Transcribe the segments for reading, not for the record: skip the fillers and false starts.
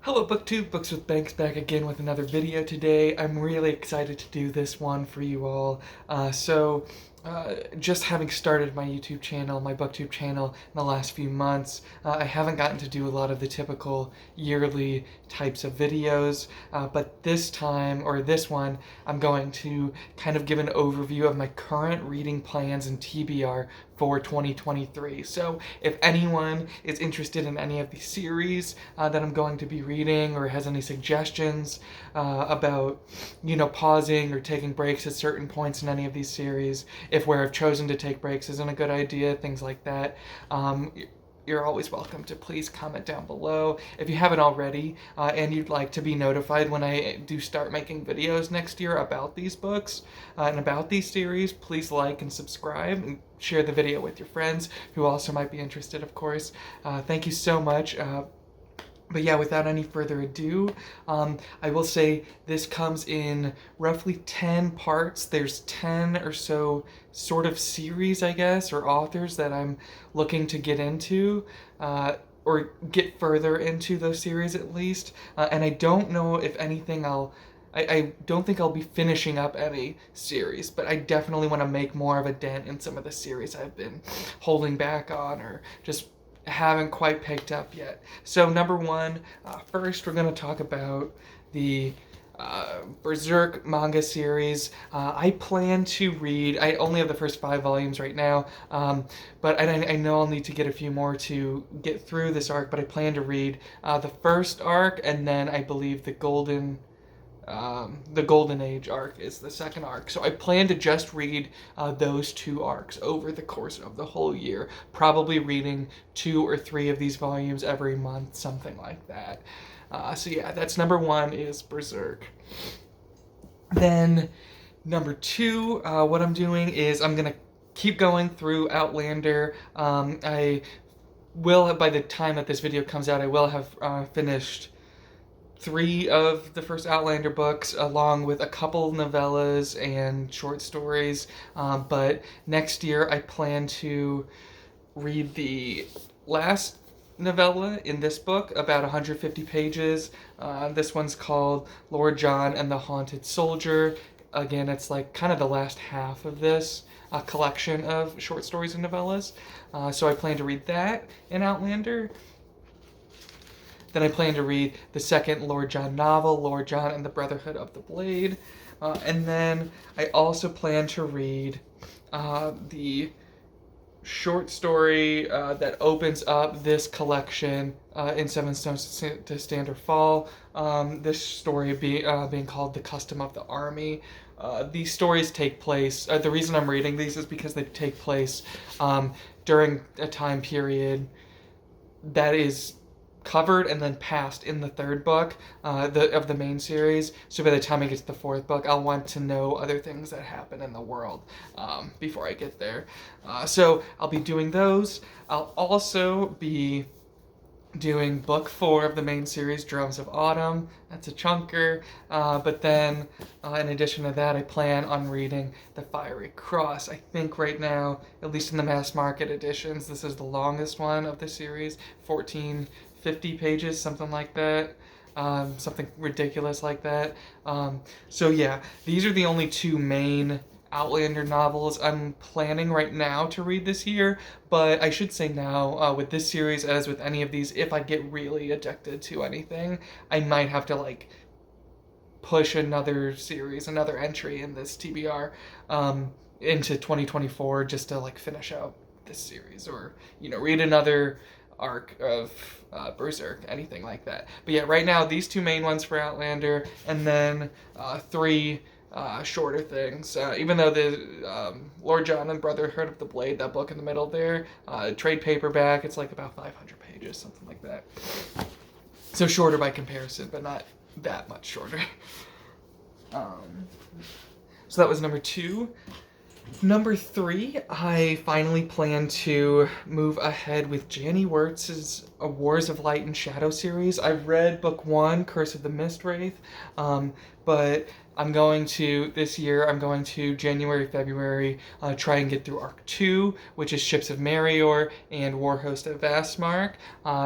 Hello BookTube, Books with Banks back again with another video today. I'm really excited to do this one for you all. Just having started my YouTube channel, my BookTube channel in the last few months, I haven't gotten to do a lot of the typical yearly types of videos, but this time, or this one, I'm going to kind of give an overview of my current reading plans and TBR for 2023. So if anyone is interested in any of the series that I'm going to be reading or has any suggestions about, pausing or taking breaks at certain points in any of these series, if where I've chosen to take breaks isn't a good idea, things like that, you're always welcome to please comment down below if you haven't already, and you'd like to be notified when I do start making videos next year about these books and about these series. Please like and subscribe and share the video with your friends who also might be interested, of course. Thank you so much. But yeah, without any further ado, I will say this comes in roughly 10 parts. There's 10 or so sort of series, I guess, or authors that I'm looking to get into, or get further into those series at least. And I don't know if anything I don't think I'll be finishing up any series, but I definitely want to make more of a dent in some of the series I've been holding back on or just haven't quite picked up yet. So number one, first we're going to talk about the Berserk manga series. I plan to read, I only have the first 5 volumes right now, but I know I'll need to get a few more to get through this arc, but I plan to read the first arc, and then I believe the Golden Age arc is the second arc. So I plan to just read those 2 arcs over the course of the whole year, probably reading 2 or 3 of these volumes every month, something like that. So yeah, that's number 1 is Berserk. Then number 2, what I'm doing is I'm going to keep going through Outlander. I will, by the time that this video comes out, I will have finished 3 of the first Outlander books, along with a couple novellas and short stories. But next year I plan to read the last novella in this book, about 150 pages. This one's called Lord John and the Haunted Soldier. Again, it's like kind of the last half of this collection of short stories and novellas. So I plan to read that in Outlander. Then I plan to read the second Lord John novel, Lord John and the Brotherhood of the Blade. And then I also plan to read the short story that opens up this collection in Seven Stones to Stand or Fall. This story being called The Custom of the Army. These stories take place, the reason I'm reading these is because they take place during a time period that is covered and then passed in the 3rd book of the main series. So by the time I get to the 4th book, I'll want to know other things that happen in the world before I get there. So I'll be doing those. I'll also be doing book 4 of the main series, Drums of Autumn. That's a chunker. But then, in addition to that, I plan on reading The Fiery Cross. I think right now, at least in the mass market editions, this is the longest one of the series, 1450 pages, something like that. Something ridiculous like that. So yeah, these are the only 2 main Outlander novels I'm planning right now to read this year, but I should say now, with this series, as with any of these, if I get really addicted to anything, I might have to push another series, another entry in this TBR into 2024 just to finish out this series, or read another arc of Berserk, anything like that. But yeah, right now these 2 main ones for Outlander, and then 3 shorter things. Even though the Lord John and Brotherhood of the Blade, that book in the middle there, trade paperback, it's about 500 pages, something like that. So shorter by comparison, but not that much shorter. So that was number 2. Number 3, I finally plan to move ahead with Janny Wurts' a Wars of Light and Shadow series. I've read book 1, Curse of the Mistwraith, but this year, I'm going to January, February, try and get through Arc 2, which is Ships of Merior and Warhost of Vastmark.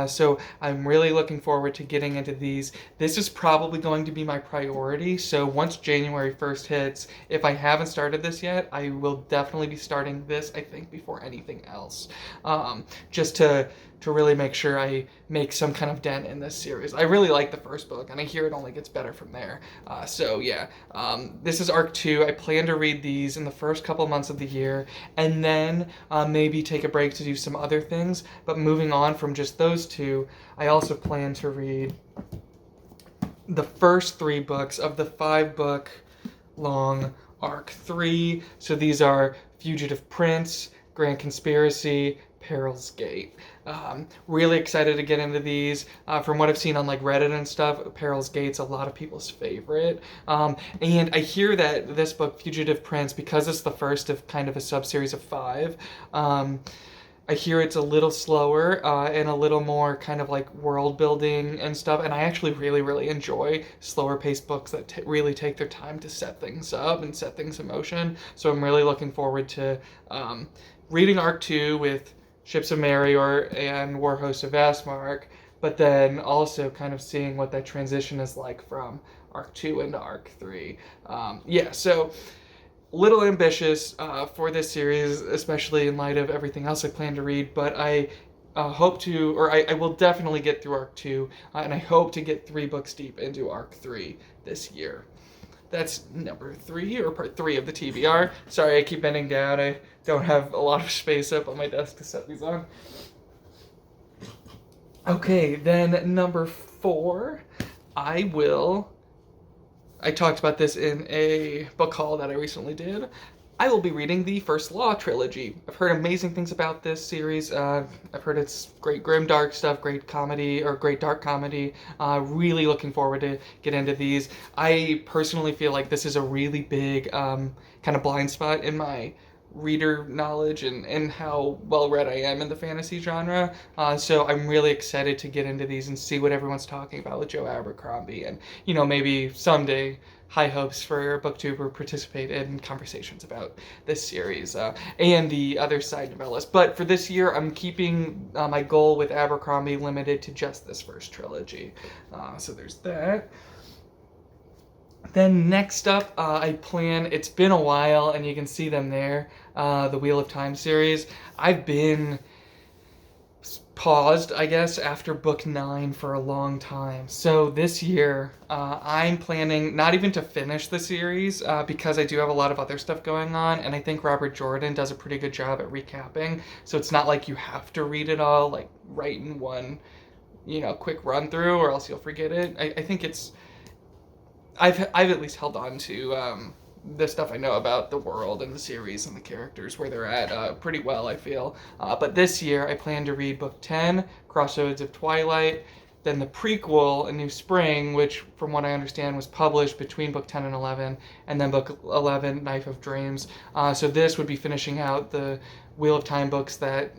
So I'm really looking forward to getting into these. This is probably going to be my priority, so once January 1st hits, if I haven't started this yet, I will definitely be starting this, I think, before anything else. Just to really make sure I make some kind of dent in this series. I really like the first book, and I hear it only gets better from there. So yeah, this is Arc 2. I plan to read these in the first couple months of the year, and then maybe take a break to do some other things. But moving on from just those two, I also plan to read the first 3 books of the 5-book long Arc 3. So these are Fugitive Prince, Grand Conspiracy, Peril's Gate. Really excited to get into these. From what I've seen on like Reddit and stuff, Peril's Gate's a lot of people's favorite. And I hear that this book, Fugitive Prince, because it's the first of kind of a sub-series of 5, I hear it's a little slower and a little more kind of like world building and stuff. And I actually really, really enjoy slower paced books that really take their time to set things up and set things in motion. So I'm really looking forward to reading Arc 2 with Ships of Merior and Warhost of Vastmark, but then also kind of seeing what that transition is like from Arc 2 into Arc 3. So little ambitious for this series, especially in light of everything else I plan to read, but I I will definitely get through Arc 2, and I hope to get 3 books deep into Arc 3 this year. That's number 3, or part 3 of the TBR. Sorry, I keep bending down. I don't have a lot of space up on my desk to set these on. Okay, then number 4, I talked about this in a book haul that I recently did. I will be reading the First Law trilogy. I've heard amazing things about this series. I've heard it's great grim dark stuff, great comedy, or great dark comedy. Really looking forward to get into these. I personally feel like this is a really big kind of blind spot in my reader knowledge and how well read I am in the fantasy genre. So I'm really excited to get into these and see what everyone's talking about with Joe Abercrombie, and maybe someday high hopes for BookTuber participate in conversations about this series and the other side novellas. But for this year, I'm keeping my goal with Abercrombie limited to just this first trilogy. So there's that. Then next up, it's been a while, and you can see them there, the Wheel of Time series. I've been paused, I guess, after book 9 for a long time. So this year, I'm planning not even to finish the series because I do have a lot of other stuff going on, and I think Robert Jordan does a pretty good job at recapping. So it's not like you have to read it all like right in one, quick run through, or else you'll forget it. I think I've at least held on to the stuff I know about the world and the series and the characters, where they're at, pretty well, I feel. But this year, I plan to read book 10, Crossroads of Twilight, then the prequel, A New Spring, which, from what I understand, was published between book 10 and 11, and then book 11, Knife of Dreams. So this would be finishing out the Wheel of Time books that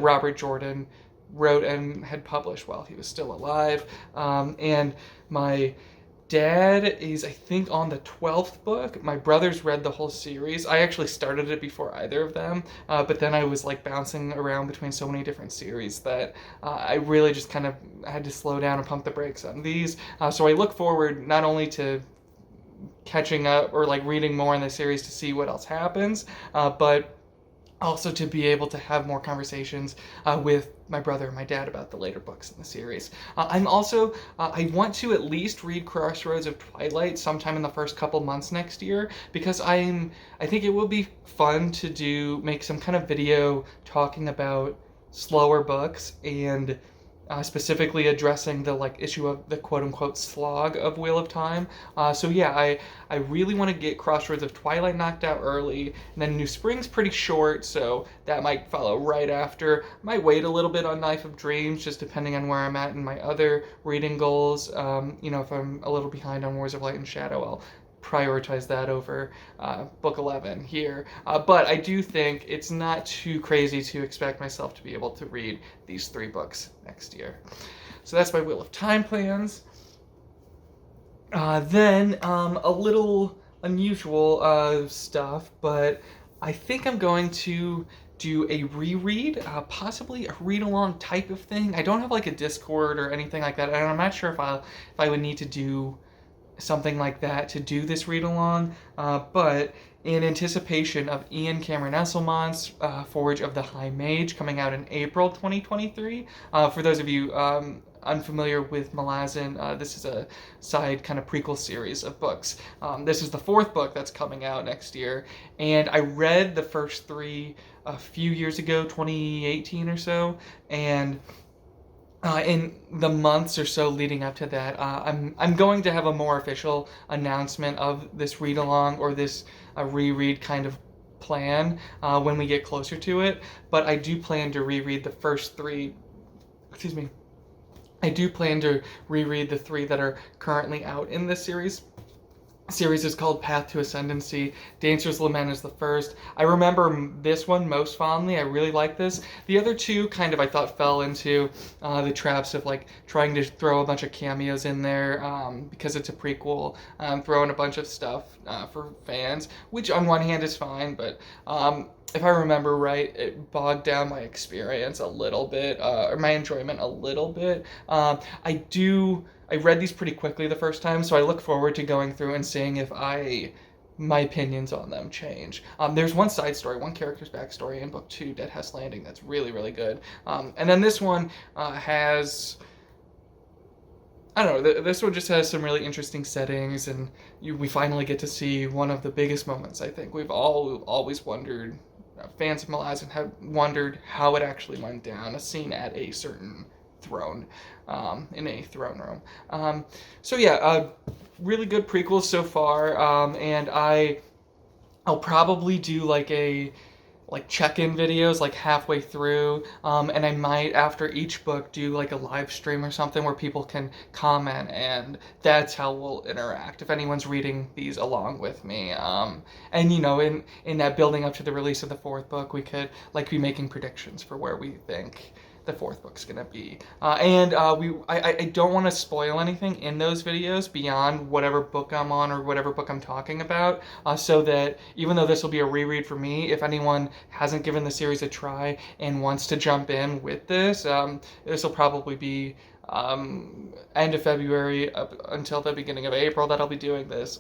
Robert Jordan wrote and had published while he was still alive. And my dad is, I think, on the 12th book. My brothers read the whole series. I actually started it before either of them, but then I was like bouncing around between so many different series that I really just kind of had to slow down and pump the brakes on these. So I look forward not only to catching up or like reading more in the series to see what else happens, but also to be able to have more conversations with my brother and my dad about the later books in the series. I want to at least read Crossroads of Twilight sometime in the first couple months next year, because I think it will be fun to make some kind of video talking about slower books and specifically addressing the issue of the quote-unquote slog of Wheel of Time. I really want to get Crossroads of Twilight knocked out early, and then New Spring's pretty short, so that might follow right after. Might wait a little bit on Knife of Dreams, just depending on where I'm at in my other reading goals. If I'm a little behind on Wars of Light and Shadow, I'll prioritize that over book 11 here. But I do think it's not too crazy to expect myself to be able to read these 3 books next year. So that's my Wheel of Time plans. Then a little unusual stuff, but I think I'm going to do a reread, possibly a read-along type of thing. I don't have like a Discord or anything like that, and I'm not sure if I would need to do something like that to do this read-along, but in anticipation of Ian Cameron Esslemont's Forge of the High Mage coming out in April 2023. For those of you unfamiliar with Malazan, this is a side kind of prequel series of books. This is the 4th book that's coming out next year, and I read the first 3 a few years ago, 2018 or so, and in the months or so leading up to that, I'm going to have a more official announcement of this read-along or this reread kind of plan when we get closer to it, but I do plan to reread the first 3, I do plan to reread the 3 that are currently out in this series. The series is called Path to Ascendancy. Dancer's Lament is the first. I remember this one most fondly. I really like this. The other 2 kind of I thought fell into the traps of like trying to throw a bunch of cameos in there because it's a prequel, throwing a bunch of stuff for fans, which on one hand is fine, but if I remember right, it bogged down my experience a little bit, or my enjoyment a little bit. I read these pretty quickly the first time, so I look forward to going through and seeing if my opinions on them change. There's one side story, one character's backstory in book 2, Dead Hess Landing, that's really, really good. And then this one has, I don't know, this one just has some really interesting settings, and we finally get to see one of the biggest moments, I think. We've always wondered, fans of Malazan have wondered how it actually went down, a scene at a certain throne, in a throne room. So yeah, really good prequels so far, and I'll probably do like check-in videos like halfway through, and I might after each book do like a live stream or something where people can comment, and that's how we'll interact if anyone's reading these along with me. And you know, in that building up to the release of the 4th book, we could like be making predictions for where we think the 4th book's gonna be, and I don't want to spoil anything in those videos beyond whatever book I'm on or whatever book I'm talking about, so that even though this will be a reread for me, if anyone hasn't given the series a try and wants to jump in with this, this will probably be end of February up until the beginning of April that I'll be doing this.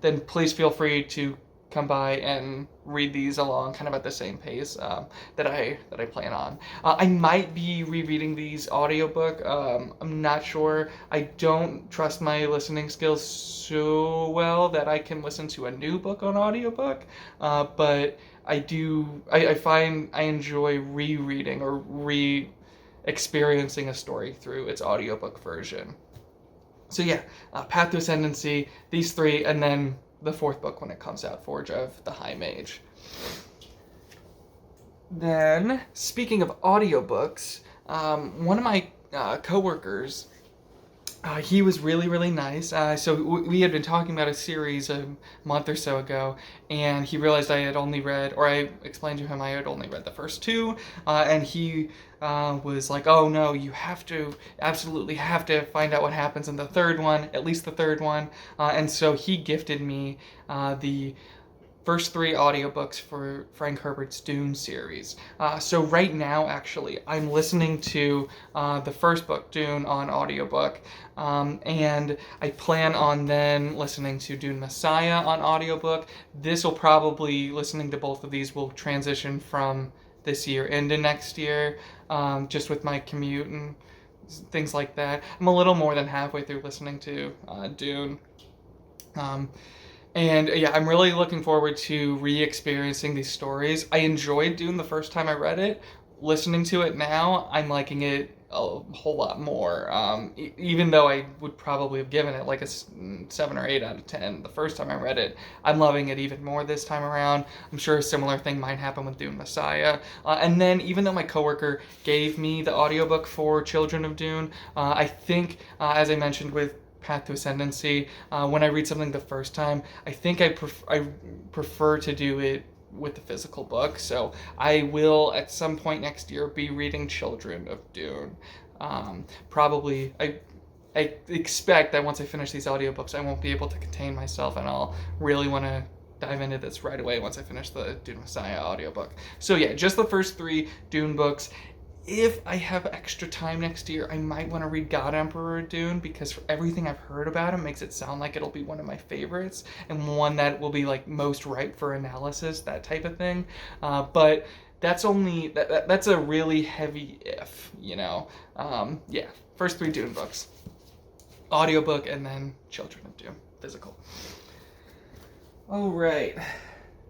Then please feel free to come by and read these along kind of at the same pace that I plan on. I might be rereading these audiobook. I'm not sure. I don't trust my listening skills so well that I can listen to a new book on audiobook, but I find I enjoy rereading or experiencing a story through its audiobook version. So yeah, Path to Ascendancy, these 3, and then the 4th book when it comes out, Forge of the High Mage. Then, speaking of audiobooks, one of my coworkers, he was really, really nice. So we had been talking about a series a month or so ago, and he realized I had only read, or I explained to him I had only read the first 2, and he was like, oh no, you absolutely have to find out what happens in the 3rd one, at least the 3rd one, and so he gifted me the first 3 audiobooks for Frank Herbert's Dune series. So right now, actually, I'm listening to the first book, Dune, on audiobook, and I plan on then listening to Dune Messiah on audiobook. Listening to both of these will transition from this year into next year, just with my commute and things like that. I'm a little more than halfway through listening to Dune. And yeah, I'm really looking forward to re-experiencing these stories. I enjoyed Dune the first time I read it. Listening to it now, I'm liking it a whole lot more. Even though I would probably have given it like a 7 or 8 out of 10 the first time I read it, I'm loving it even more this time around. I'm sure a similar thing might happen with Dune Messiah. And then even though my coworker gave me the audiobook for Children of Dune, I think, as I mentioned with Path to Ascendancy. When I read something the first time, I think I prefer to do it with the physical book. So I will at some point next year be reading Children of Dune. Probably I expect that once I finish these audiobooks, I won't be able to contain myself, and I'll really want to dive into this right away once I finish the Dune Messiah audiobook. So yeah, just the first 3 Dune books. If I have extra time next year, I might want to read God Emperor Dune, because for everything I've heard about him makes it sound like it'll be one of my favorites and one that will be like most ripe for analysis, that type of thing. But that's only that's a really heavy if, you know. Yeah, first 3 Dune books, audiobook, and then Children of Dune, physical. All right.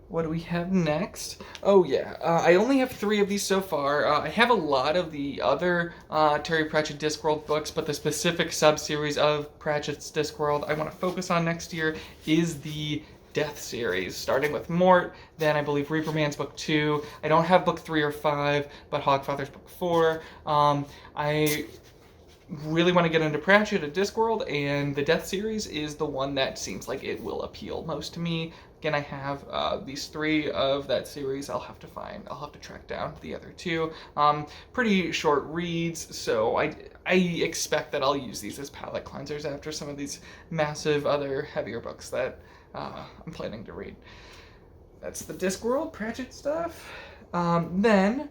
What do we have next? Oh yeah, I only have 3 of these so far. I have a lot of the other Terry Pratchett Discworld books, but the specific sub-series of Pratchett's Discworld I want to focus on next year is the Death series, starting with Mort, then I believe Reaperman's book 2. I don't have book 3 or 5, but Hogfather's book 4. I really want to get into Pratchett at Discworld, and the Death series is the one that seems like it will appeal most to me. Again, I have these 3 of that series. I'll have to track down the other 2. Pretty short reads, so I expect that I'll use these as palate cleansers after some of these massive other heavier books that I'm planning to read. That's the Discworld Pratchett stuff. Then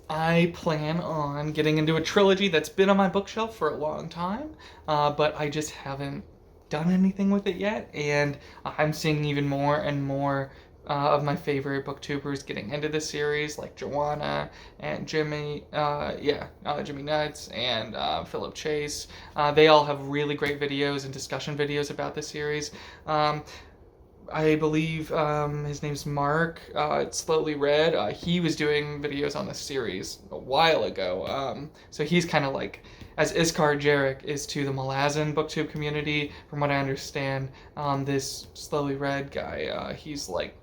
I plan on getting into a trilogy that's been on my bookshelf for a long time, but I just haven't done anything with it yet, and I'm seeing even more and more of my favorite booktubers getting into this series, like Joanna and Jimmy Nuts and Philip Chase. They all have really great videos and discussion videos about this series. I believe his name's Mark. It's Slowly Read. He was doing videos on this series a while ago. So he's kind of like, as Iskar Jarek is to the Malazan booktube community, from what I understand, this Slowly Read guy, he's like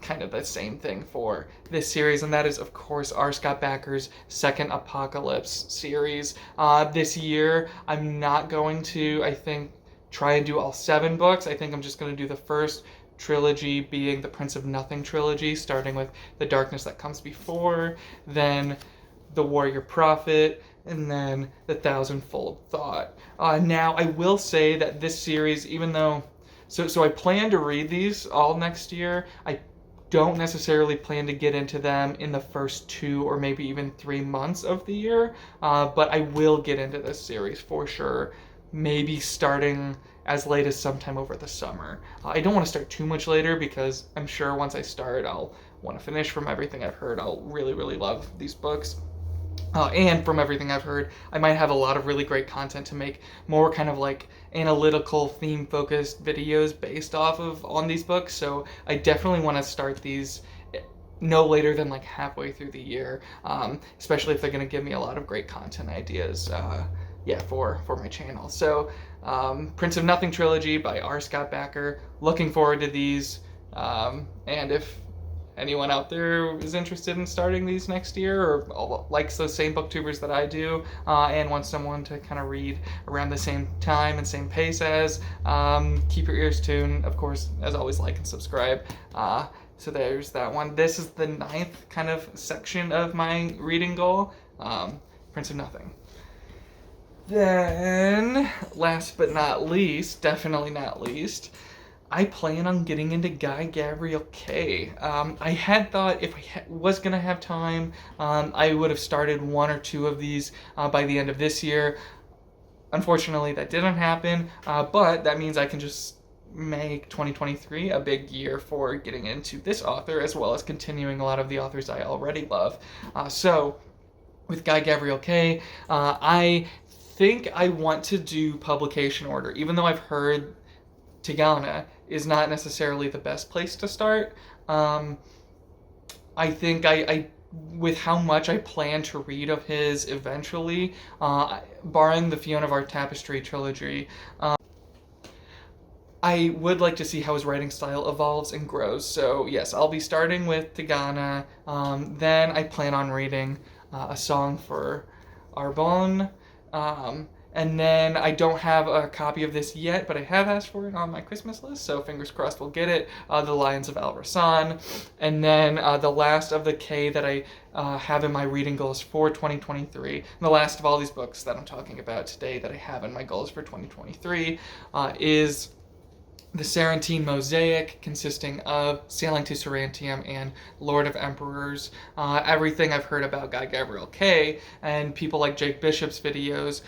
kind of the same thing for this series, and that is, of course, R. Scott Bakker's second Apocalypse series. This year, I'm not going to, I think, try and do all 7 books. I think I'm just going to do the first trilogy, being the Prince of Nothing trilogy, starting with The Darkness That Comes Before, then The Warrior Prophet, and then The Thousandfold Thought. Now, I will say that this series, even though... So I plan to read these all next year. I don't necessarily plan to get into them in the first 2 or maybe even 3 months of the year, but I will get into this series for sure, maybe starting as late as sometime over the summer. I don't want to start too much later, because I'm sure once I start, I'll want to finish. From everything I've heard, I'll really, really love these books. And from everything I've heard, I might have a lot of really great content to make more kind of like analytical, theme-focused videos based off of on these books. So I definitely want to start these no later than like halfway through the year, especially if they're going to give me a lot of great content ideas. For my channel. So, Prince of Nothing trilogy by R. Scott Bakker. Looking forward to these. And if anyone out there is interested in starting these next year, or likes those same booktubers that I do, and wants someone to kind of read around the same time and same pace as, keep your ears tuned. Of course, as always, like and subscribe. So there's that one. This is the 9th kind of section of my reading goal. Prince of Nothing. Then, last but not least, definitely not least, I plan on getting into Gavriel Kay. I had thought if I was going to have time, I would have started 1 or 2 of these by the end of this year. Unfortunately, that didn't happen, but that means I can just make 2023 a big year for getting into this author, as well as continuing a lot of the authors I already love. So, with Gavriel Kay, I think I want to do publication order, even though I've heard Tigana is not necessarily the best place to start. I think I with how much I plan to read of his eventually, barring the Fiona of Our Tapestry trilogy, I would like to see how his writing style evolves and grows. So yes, I'll be starting with Tigana. Then I plan on reading A Song for Arbonne. And then I don't have a copy of this yet, but I have asked for it on my Christmas list, so fingers crossed we'll get it. The Lions of Alrasan. And then the last of the Kay that I have in my reading goals for 2023. And the last of all these books that I'm talking about today that I have in my goals for 2023 is the Sarantine Mosaic, consisting of Sailing to Sarantium and Lord of Emperors. Everything I've heard about Gavriel Kay and people like Jake Bishop's videos.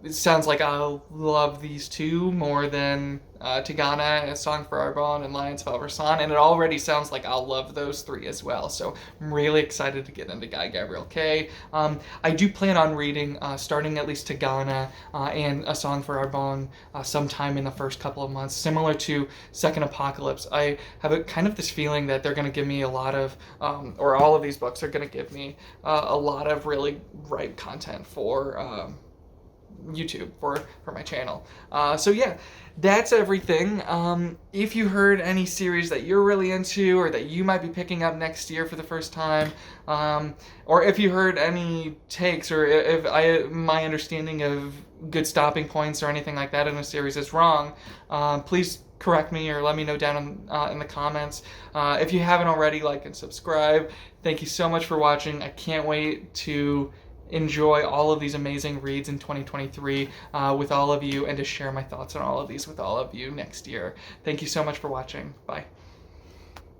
It sounds like I'll love these two more than Tigana, A Song for Arbonne, and Lions of Alrasan, and it already sounds like I'll love those three as well, so I'm really excited to get into Gavriel Kay. I do plan on reading, starting at least Tigana and A Song for Arbonne sometime in the first couple of months, similar to Second Apocalypse. I have this feeling that they're going to give me a lot of, or all of these books are going to give me a lot of really ripe content for YouTube for my channel. So yeah, that's everything. If you heard any series that you're really into or that you might be picking up next year for the first time, or if you heard any takes, or if my understanding of good stopping points or anything like that in a series is wrong, please correct me or let me know down in the comments. If you haven't already, like and subscribe. Thank you so much for watching. I can't wait to enjoy all of these amazing reads in 2023 with all of you, and to share my thoughts on all of these with all of you next year. Thank you so much for watching. Bye.